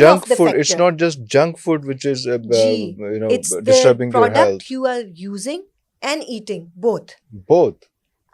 junk food. It's not just junk food which is it's disturbing the your health. product you are using and eating both.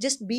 just be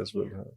as well.